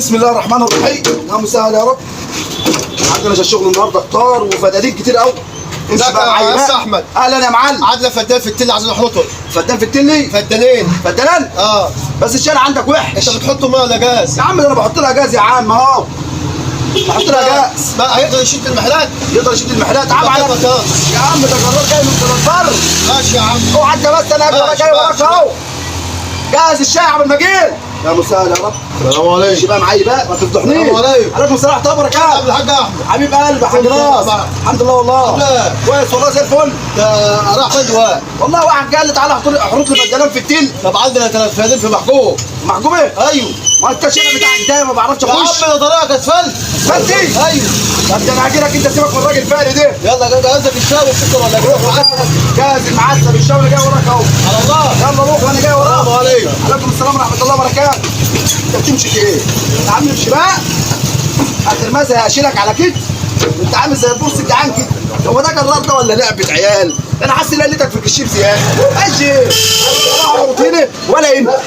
بسم الله الرحمن الرحيم. يا مسهل يا رب. عندنا الشغل النهارده فطار وفدادين كتير قوي. ازيك يا استاذ احمد؟ اهلا يا معلم. عندنا فدان في التل عايزين نحطه. فدان في التلي؟ فدانين. فدانان؟ بس الشارع عندك وحش. انت بتحطه ميه ولا جاز؟ يا عم ده انا بحط لها جاز يا عم اهو. بحط لها جاز. بقى هيقدر يشيل المحلات؟ يقدر يشيل المحلات. عم على يا عم ده جرار جاي من الفرن. ماشي يا عم. اوعى انت بس انا جاي وراك اهو. جهز الشاي قبل ما اجيلك. يا مسهل يا رب. السلام عليكم. ماشي بقى معايا بقى ما تفضحنيش. السلام عليكم. عليكم السلام ورحمه الله وبركاته. قبل الحاج احمد. حبيب قلبي حاج ناصر. الحمد لله والله. كويس والله زي الفل. راح فين دلوقتي؟ والله واحد قال لي تعالى احط لي بدلان في التل. طب عندنا 3 فدان في محجوب. محجوب ايه؟ ايوه. ما انت الشارع بتاعك ده ما بعرفش يا اخش. عم ده طريقك اسفلت. اسفلت ايه؟ ايوه. طب ده انا هاجي لك انت سيبك من الراجل فاري ده. يلا جهزك الشاي والسكر ولا جاي؟ جاهز المعسل الشاي اللي جاي وراك اهو. على الله. يلا روح وانا جاي وراك. السلام عليكم. عليكم السلام ورحمه الله وبركاته. انت بتمشي في ايه؟ يا عم امشي بقى. اخر مسا هشيلك على كتف. انت عامل زي البورس الجعان كده. هو ده جرار ده ولا لعبه عيال؟ انا حاسس ان لقيتك في الكشيف زياده. ماشي. ولا هنا ولا هنا.